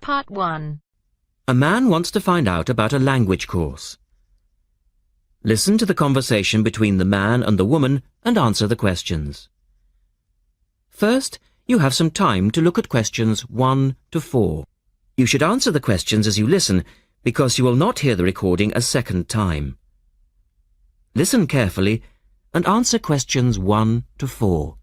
Part 1. A man wants to find out about a language course. Listen to the conversation between the man and the woman and answer the questions. First, you have some time to look at questions 1 to 4. You should answer the questions as you listen because you will not hear the recording a second time. Listen carefully and answer questions 1 to 4.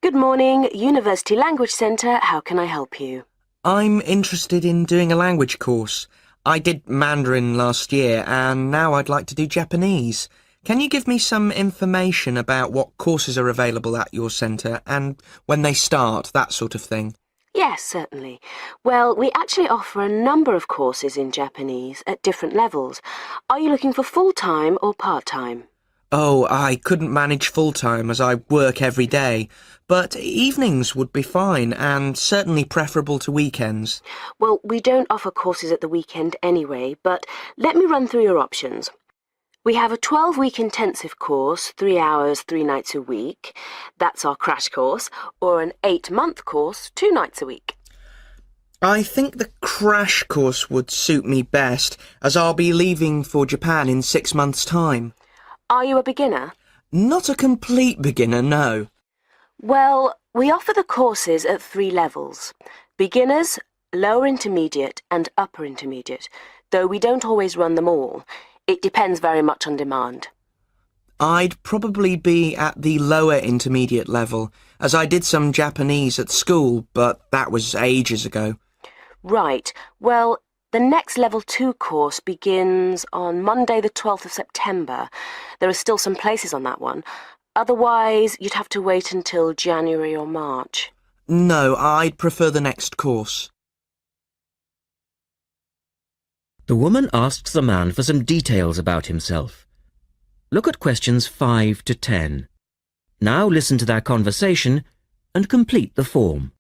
Good morning, University Language Centre. How can I help you? I'm interested in doing a language course. I did Mandarin last year and now I'd like to do Japanese. Can you give me some information about what courses are available at your centre and when they start, that sort of thing? Yes, certainly. Well, we actually offer a number of courses in Japanese at different levels. Are you looking for full-time or part-time? Oh, I couldn't manage full-time as I work every day, but evenings would be fine and certainly preferable to weekends. Well, we don't offer courses at the weekend anyway, but let me run through your options. We have a 12-week intensive course, 3 hours, 3 nights a week. That's our crash course, or an 8-month course, 2 nights a week. I think the crash course would suit me best, as I'll be leaving for Japan in 6 months' time. Are you a beginner? Not a complete beginner, no. Well, we offer the courses at 3 levels. Beginners, lower intermediate and upper intermediate, though we don't always run them all. It depends very much on demand. I'd probably be at the lower intermediate level, as I did some Japanese at school, but that was ages ago. Right. Well, the next Level 2 course begins on Monday the 12th of September. There are still some places on that one. Otherwise, you'd have to wait until January or March. No, I'd prefer the next course. The woman asks the man for some details about himself. Look at questions 5 to 10. Now listen to their conversation and complete the form.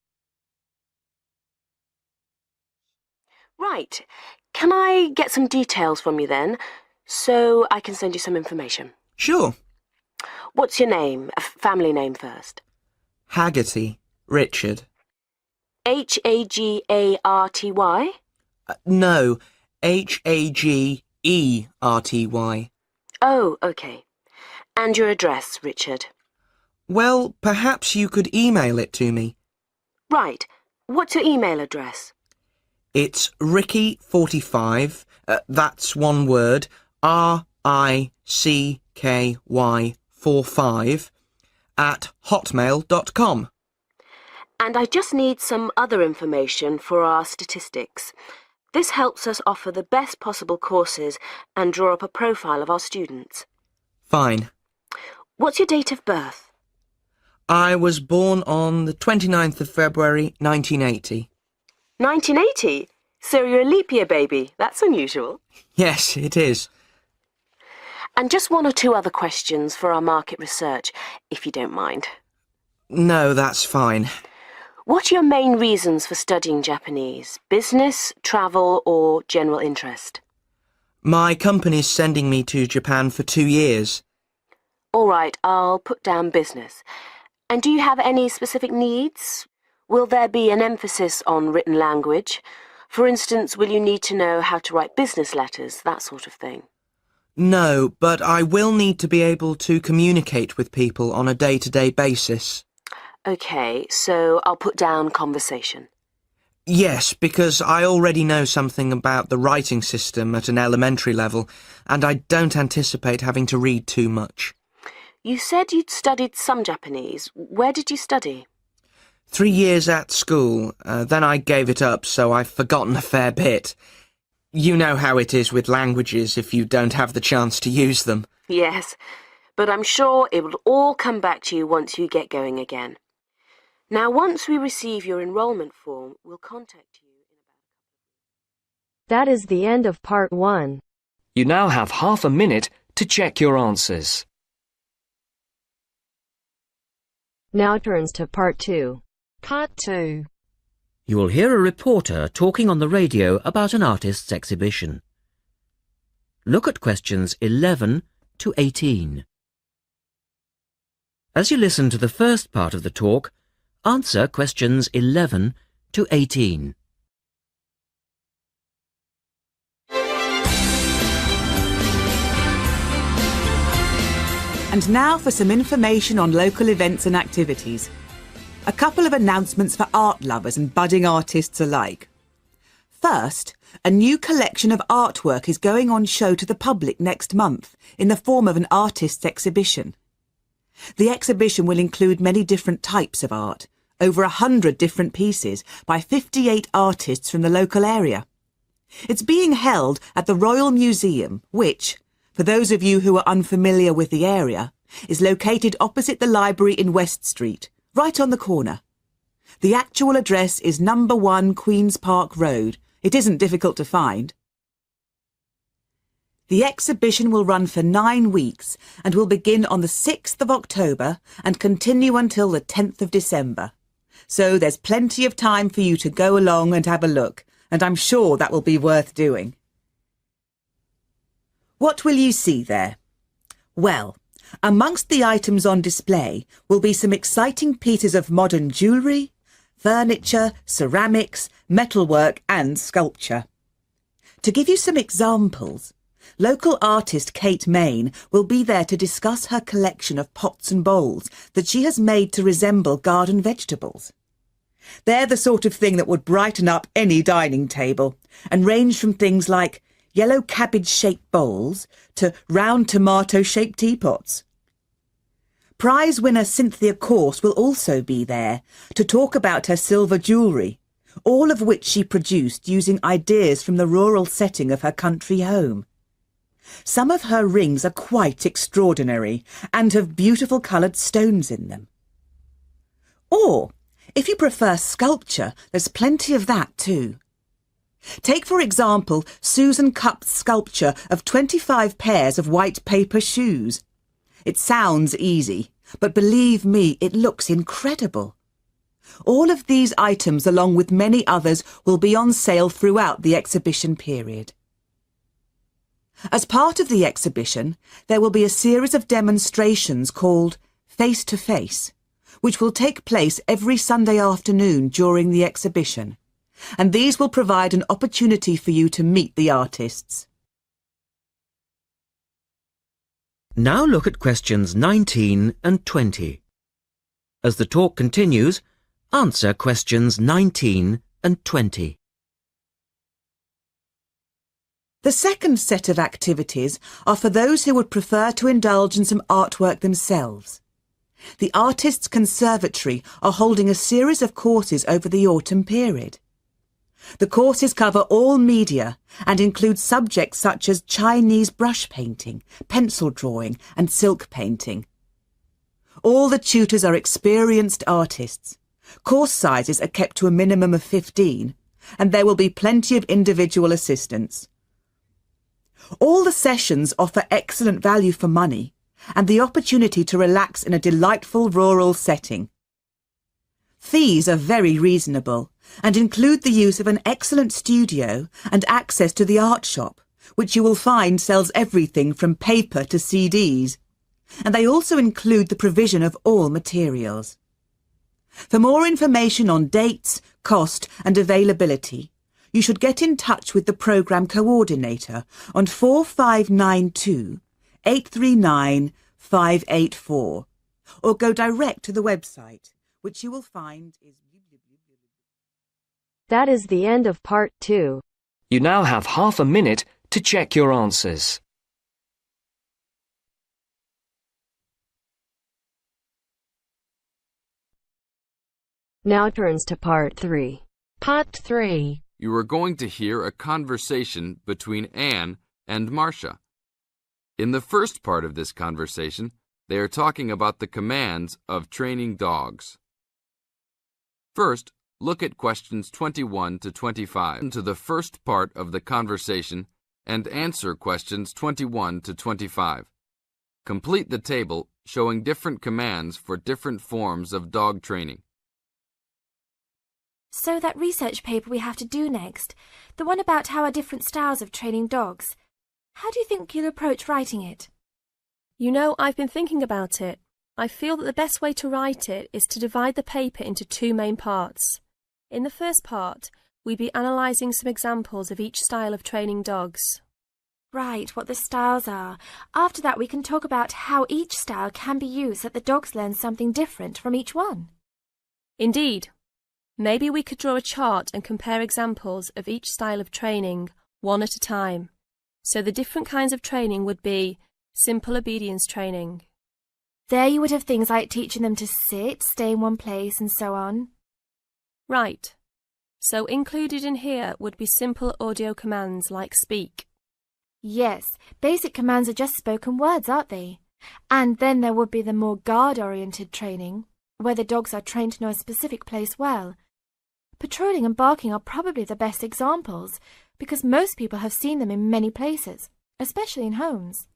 Right. Can I get some details from you then, so I can send you some information? Sure. What's your name? A family name first. Haggerty. Richard. Hagarty? No, Hagerty. Oh, okay. And your address, Richard? Well, perhaps you could email it to me. Right. What's your email address? It's Ricky45, that's one word, RICKY45, at hotmail.com. And I just need some other information for our statistics. This helps us offer the best possible courses and draw up a profile of our students. Fine. What's your date of birth? I was born on the 29th of February, 1980. 1980? So you're a leap year baby. That's unusual. Yes, it is. And just 1 or 2 other questions for our market research, if you don't mind. No, that's fine. What are your main reasons for studying Japanese? Business, travel, or general interest? My company's sending me to Japan for 2 years. All right, I'll put down business. And do you have any specific needs? Will there be an emphasis on written language? For instance, will you need to know how to write business letters, that sort of thing? No, but I will need to be able to communicate with people on a day-to-day basis. OK, so I'll put down conversation. Yes, because I already know something about the writing system at an elementary level, and I don't anticipate having to read too much. You said you'd studied some Japanese. Where did you study? 3 years at school, then I gave it up, so I've forgotten a fair bit. You know how it is with languages if you don't have the chance to use them. Yes, but I'm sure it will all come back to you once you get going again. Now, once we receive your enrolment form, we'll contact you in about... That is the end of Part 1. You now have half a minute to check your answers. Now turns to Part 2. Part 2. You will hear a reporter talking on the radio about an artist's exhibition. look at questions 11 to 18. As you listen to the first part of the talk, answer questions 11 to 18. And now for some information on local events and activities. A couple of announcements for art lovers and budding artists alike. First, a new collection of artwork is going on show to the public next month in the form of an artist's exhibition. The exhibition will include many different types of art, over 100 different pieces by 58 artists from the local area. It's being held at the Royal Museum, which, for those of you who are unfamiliar with the area, is located opposite the library in West Street, right on the corner. The actual address is number 1 Queen's Park Road. It isn't difficult to find. The exhibition will run for 9 weeks and will begin on the 6th of October and continue until the 10th of December. So there's plenty of time for you to go along and have a look, and I'm sure that will be worth doing. What will you see there? Well, amongst the items on display will be some exciting pieces of modern jewellery, furniture, ceramics, metalwork and sculpture. To give you some examples, local artist Kate Main will be there to discuss her collection of pots and bowls that she has made to resemble garden vegetables. They're the sort of thing that would brighten up any dining table and range from things like yellow cabbage-shaped bowls to round tomato-shaped teapots. Prize winner Cynthia Corse will also be there to talk about her silver jewellery, all of which she produced using ideas from the rural setting of her country home. Some of her rings are quite extraordinary and have beautiful coloured stones in them. Or, if you prefer sculpture, there's plenty of that too. Take, for example, Susan Cupp's sculpture of 25 pairs of white paper shoes. It sounds easy, but believe me, it looks incredible. All of these items, along with many others, will be on sale throughout the exhibition period. As part of the exhibition, there will be a series of demonstrations called Face to Face, which will take place every Sunday afternoon during the exhibition, and these will provide an opportunity for you to meet the artists. Now look at questions 19 and 20. As the talk continues, answer questions 19 and 20. The second set of activities are for those who would prefer to indulge in some artwork themselves. The Artists' Conservatory are holding a series of courses over the autumn period. The courses cover all media and include subjects such as Chinese brush painting, pencil drawing and silk painting. All the tutors are experienced artists. Course sizes are kept to a minimum of 15, and there will be plenty of individual assistance. All the sessions offer excellent value for money and the opportunity to relax in a delightful rural setting. Fees are very reasonable and include the use of an excellent studio and access to the art shop, which you will find sells everything from paper to CDs. And they also include the provision of all materials. For more information on dates, cost and availability, you should get in touch with the programme coordinator on 4592 839 584 or go direct to the website, which you will find is... That is the end of part 2. You now have half a minute to check your answers. Now turns to part 3. Part 3. You are going to hear a conversation between Anne and Marcia. In the first part of this conversation, they are talking about the commands of training dogs. First, look at questions 21 to 25 to the first part of the conversation and answer questions 21 to 25. Complete the table showing different commands for different forms of dog training. So that research paper we have to do next, the one about how are different styles of training dogs, How do you think you'll approach writing it? You know, I've been thinking about it. I feel that the best way to write it is to divide the paper into two main parts. In the first part, we'd be analysing some examples of each style of training dogs. Right, what the styles are. After that, we can talk about how each style can be used so that the dogs learn something different from each one. Indeed. Maybe we could draw a chart and compare examples of each style of training, one at a time. So the different kinds of training would be simple obedience training. There you would have things like teaching them to sit, stay in one place, and so on. Right. So included in here would be simple audio commands like speak. Yes, basic commands are just spoken words, aren't they? And then there would be the more guard-oriented training, where the dogs are trained to know a specific place well. Patrolling and barking are probably the best examples, because most people have seen them in many places, especially in homes.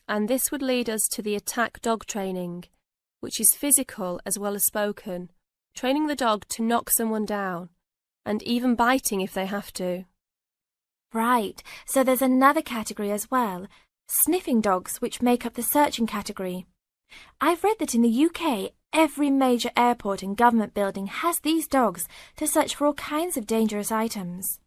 And this would lead us to the attack dog training, which is physical as well as spoken, training the dog to knock someone down, and even biting if they have to. Right, so there's another category as well, sniffing dogs, which make up the searching category. I've read that in the UK, every major airport and government building has these dogs to search for all kinds of dangerous items.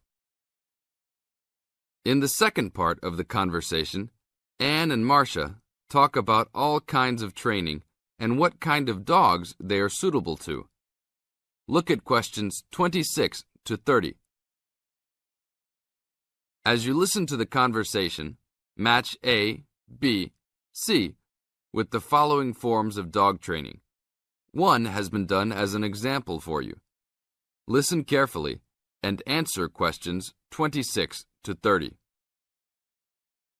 In the second part of the conversation, Anne and Marcia talk about all kinds of training and what kind of dogs they are suitable to. Look at questions 26 to 30. As you listen to the conversation, match A, B, C with the following forms of dog training. One has been done as an example for you. Listen carefully and answer questions 26 to 30.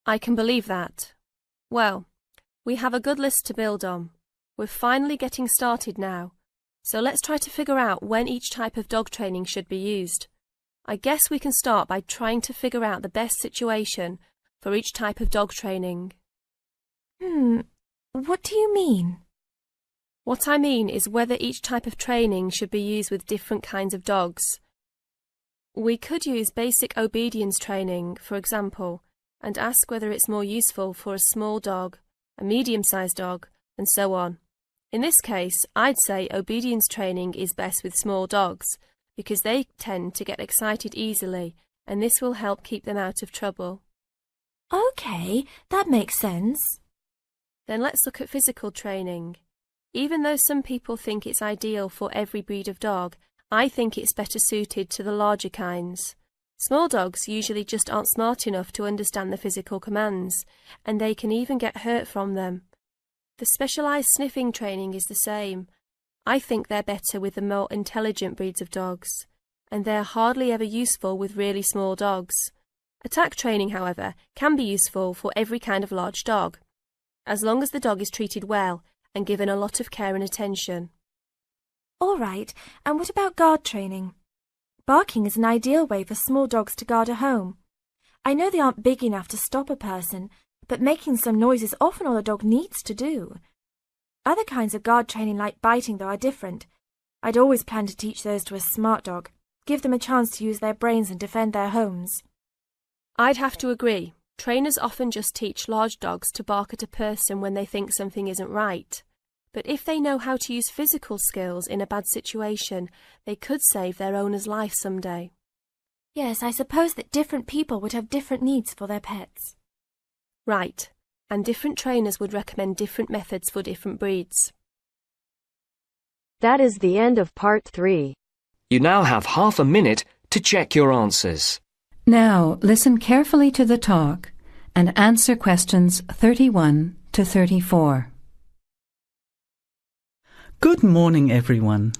I can believe that. Well, we have a good list to build on. We're finally getting started now, so let's try to figure out when each type of dog training should be used. I guess we can start by trying to figure out the best situation for each type of dog training. What do you mean? What I mean is whether each type of training should be used with different kinds of dogs. We could use basic obedience training, for example, and ask whether it's more useful for a small dog, a medium-sized dog, and so on. In this case, I'd say obedience training is best with small dogs, because they tend to get excited easily, and this will help keep them out of trouble. Okay, that makes sense. Then let's look at physical training. Even though some people think it's ideal for every breed of dog, I think it's better suited to the larger kinds. Small dogs usually just aren't smart enough to understand the physical commands, and they can even get hurt from them. The specialised sniffing training is the same. I think they're better with the more intelligent breeds of dogs, and they're hardly ever useful with really small dogs. Attack training, however, can be useful for every kind of large dog, as long as the dog is treated well and given a lot of care and attention. All right, and what about guard training? Barking is an ideal way for small dogs to guard a home. I know they aren't big enough to stop a person, but making some noise is often all a dog needs to do. Other kinds of guard training like biting, though, are different. I'd always plan to teach those to a smart dog, give them a chance to use their brains and defend their homes. I'd have to agree. Trainers often just teach large dogs to bark at a person when they think something isn't right. But if they know how to use physical skills in a bad situation, they could save their owner's life someday. Yes, I suppose that different people would have different needs for their pets. Right, and different trainers would recommend different methods for different breeds. That is the end of part 3. You now have half a minute to check your answers. Now, listen carefully to the talk and answer questions 31 to 34. Good morning, everyone.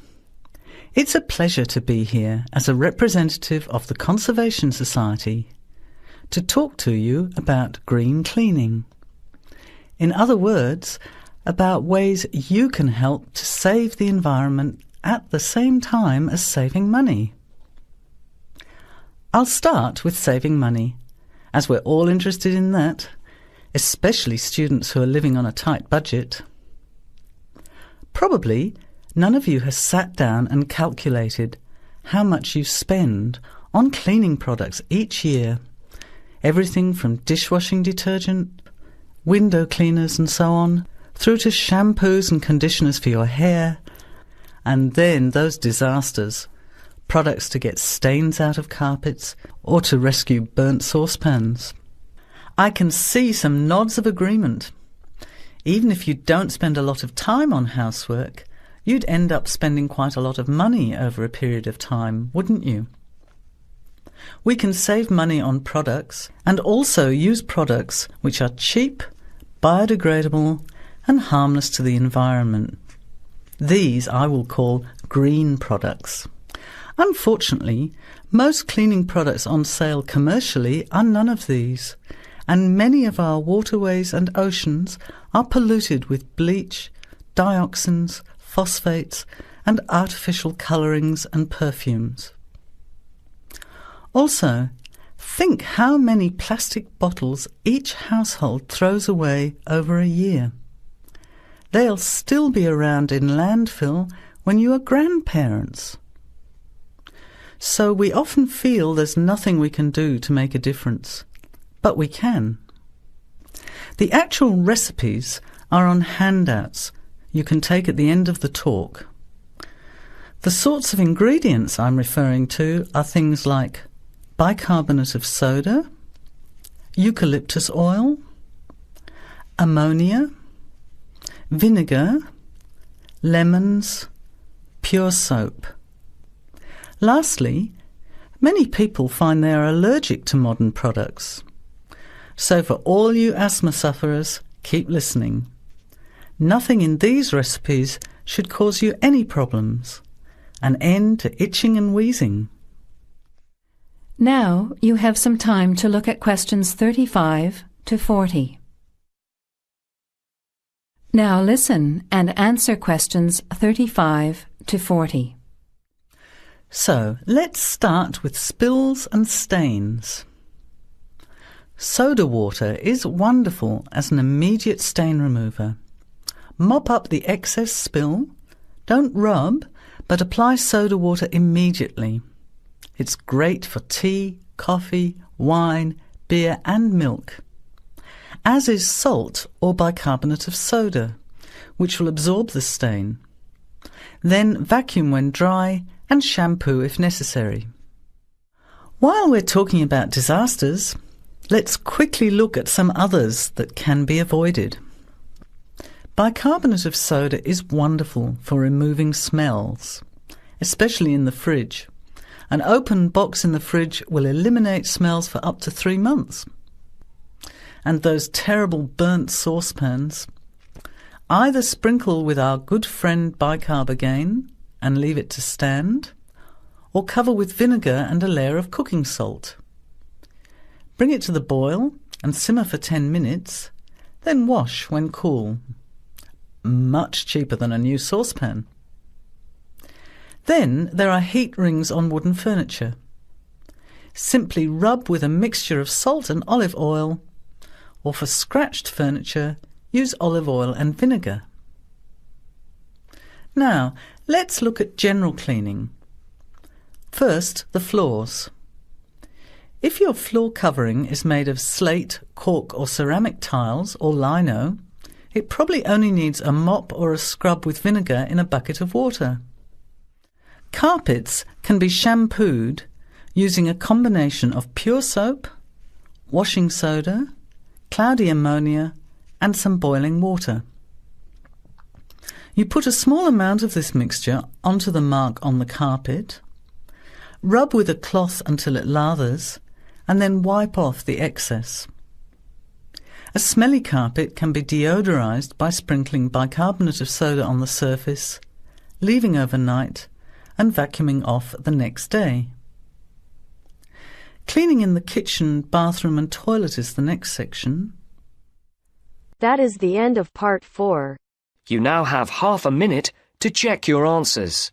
It's a pleasure to be here as a representative of the Conservation Society to talk to you about green cleaning. In other words, about ways you can help to save the environment at the same time as saving money. I'll start with saving money, as we're all interested in that, especially students who are living on a tight budget. Probably none of you has sat down and calculated how much you spend on cleaning products each year, Everything from dishwashing detergent, window cleaners and so on, through to shampoos and conditioners for your hair, and then those disasters, products to get stains out of carpets or to rescue burnt saucepans. I can see some nods of agreement. Even if you don't spend a lot of time on housework, you'd end up spending quite a lot of money over a period of time, wouldn't you? We can save money on products and also use products which are cheap, biodegradable and harmless to the environment. These I will call green products. Unfortunately, most cleaning products on sale commercially are none of these, and many of our waterways and oceans are polluted with bleach, dioxins, phosphates and artificial colourings and perfumes. Also, think how many plastic bottles each household throws away over a year. They'll still be around in landfill when you are grandparents. So we often feel there's nothing we can do to make a difference, but we can. The actual recipes are on handouts you can take at the end of the talk. The sorts of ingredients I'm referring to are things like bicarbonate of soda, eucalyptus oil, ammonia, vinegar, lemons, pure soap. Lastly, many people find they are allergic to modern products. So for all you asthma sufferers, keep listening. Nothing in these recipes should cause you any problems. An end to itching and wheezing. Now you have some time to look at questions 35 to 40. Now listen and answer questions 35 to 40. So, let's start with spills and stains. Soda water is wonderful as an immediate stain remover. Mop up the excess spill. Don't rub, but apply soda water immediately. It's great for tea, coffee, wine, beer and milk. As is salt or bicarbonate of soda, which will absorb the stain. Then vacuum when dry and shampoo if necessary. While we're talking about disasters, let's quickly look at some others that can be avoided. Bicarbonate of soda is wonderful for removing smells, especially in the fridge. An open box in the fridge will eliminate smells for up to 3 months. And those terrible burnt saucepans, either sprinkle with our good friend bicarb again and leave it to stand, or cover with vinegar and a layer of cooking salt. Bring it to the boil and simmer for 10 minutes, then wash when cool. Much cheaper than a new saucepan. Then there are heat rings on wooden furniture. Simply rub with a mixture of salt and olive oil, or for scratched furniture, use olive oil and vinegar. Now, let's look at general cleaning. First, the floors. If your floor covering is made of slate, cork or ceramic tiles or lino, it probably only needs a mop or a scrub with vinegar in a bucket of water. Carpets can be shampooed using a combination of pure soap, washing soda, cloudy ammonia and some boiling water. You put a small amount of this mixture onto the mark on the carpet, rub with a cloth until it lathers, and then wipe off the excess. A smelly carpet can be deodorized by sprinkling bicarbonate of soda on the surface, leaving overnight, and vacuuming off the next day. Cleaning in the kitchen, bathroom and toilet is the next section. That is the end of part 4. You now have half a minute to check your answers.